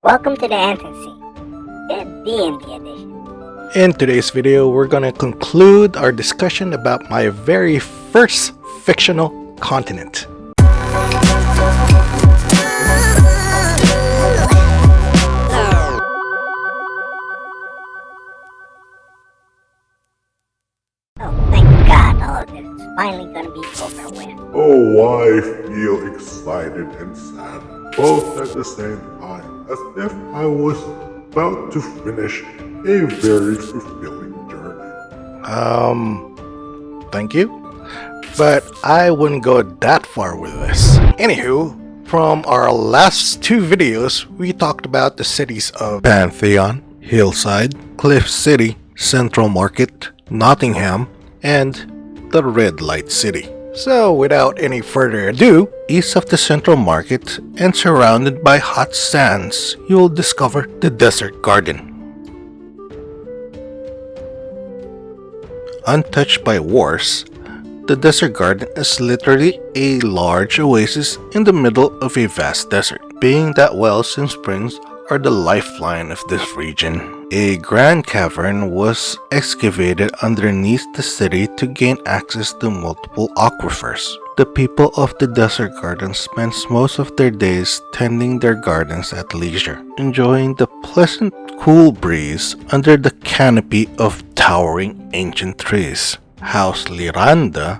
Welcome to the entrance scene, the D&D edition. In today's video, we're gonna conclude our discussion about my very first fictional continent. Oh, thank God, all of this is finally gonna be over with. Oh, I feel excited and sad, both at the same time, as if I was about to finish a very fulfilling journey. Thank you. But I wouldn't go that far with this. Anywho, from our last two videos, we talked about the cities of Pantheon, Hillside, Cliff City, Central Market, Nottingham, and the Red Light City. So without any further ado, east of the Central Market and surrounded by hot sands, you'll discover the Desert Garden. Untouched by wars, the Desert Garden is literally a large oasis in the middle of a vast desert, being that wells and springs are the lifeline of this region. A grand cavern was excavated underneath the city to gain access to multiple aquifers. The people of the Desert Garden spend most of their days tending their gardens at leisure, enjoying the pleasant cool breeze under the canopy of towering ancient trees. House Liranda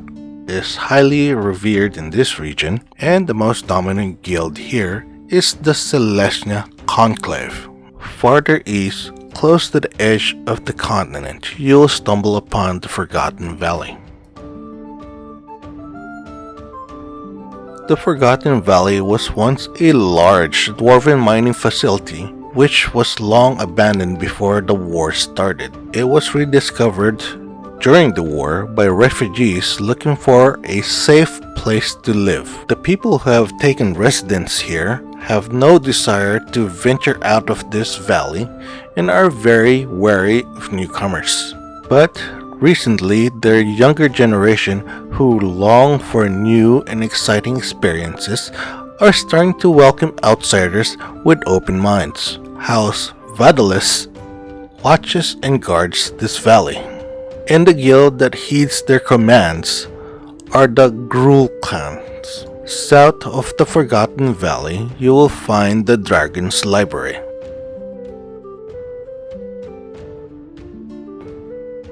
is highly revered in this region, and the most dominant guild here is the Celestia Conclave. Farther east, close to the edge of the continent, you'll stumble upon the Forgotten Valley. The Forgotten Valley was once a large dwarven mining facility which was long abandoned before the war started. It was rediscovered during the war by refugees looking for a safe place to live. The people who have taken residence here have no desire to venture out of this valley and are very wary of newcomers. But recently, their younger generation who long for new and exciting experiences are starting to welcome outsiders with open minds. House Vadalis watches and guards this valley, and the guild that heeds their commands are the Gruul clans. South of the Forgotten Valley, you will find the Dragon's Library.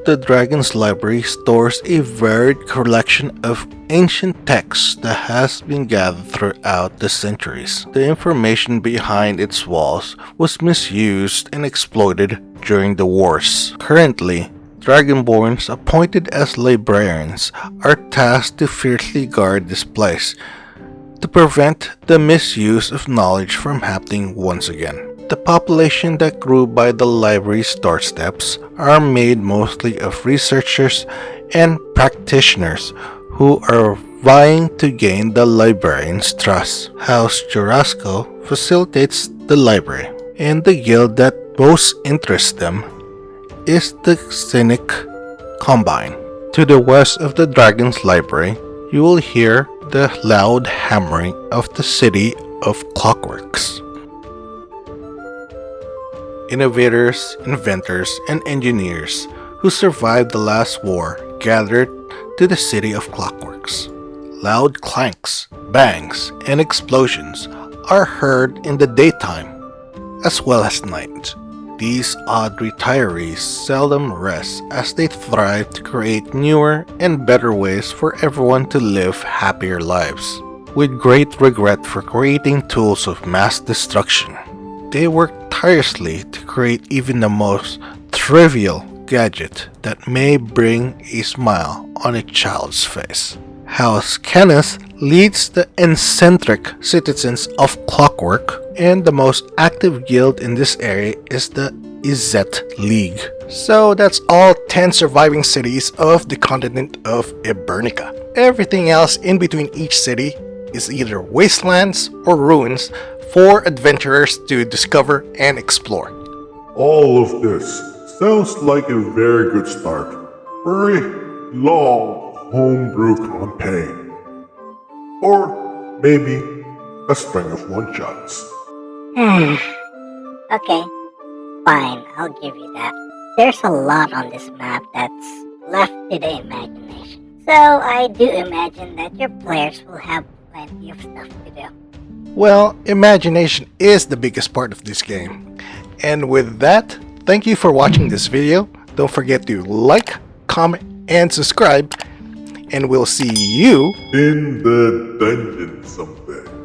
The Dragon's Library stores a varied collection of ancient texts that has been gathered throughout the centuries. The information behind its walls was misused and exploited during the wars. Currently, Dragonborns appointed as librarians are tasked to fiercely guard this place to prevent the misuse of knowledge from happening once again. The population that grew by the library's doorsteps are made mostly of researchers and practitioners who are vying to gain the librarian's trust. House Jurasco facilitates the library, and the guild that most interests them is the Cynic Combine. To the west of the Dragon's Library, you will hear the loud hammering of the city of Clockworks. Innovators, inventors, and engineers who survived the last war gathered to the city of Clockworks. Loud clanks, bangs, and explosions are heard in the daytime as well as night. These odd retirees seldom rest as they strive to create newer and better ways for everyone to live happier lives. With great regret for creating tools of mass destruction, they work tirelessly to create even the most trivial gadget that may bring a smile on a child's face. House Kenneth leads the eccentric citizens of Clockwork, and the most active guild in this area is the Izzet League. So that's all 10 surviving cities of the continent of Ebernica. Everything else in between each city is either wastelands or ruins for adventurers to discover and explore. All of this sounds like a very good start for a long homebrew campaign. Or maybe a string of one-shots. Okay, fine, I'll give you that. There's a lot on this map that's left to the imagination. So I do imagine that your players will have plenty of stuff to do. Well, imagination is the biggest part of this game. And with that, thank you for watching this video. Don't forget to like, comment, and subscribe. And we'll see you In the dungeon someday.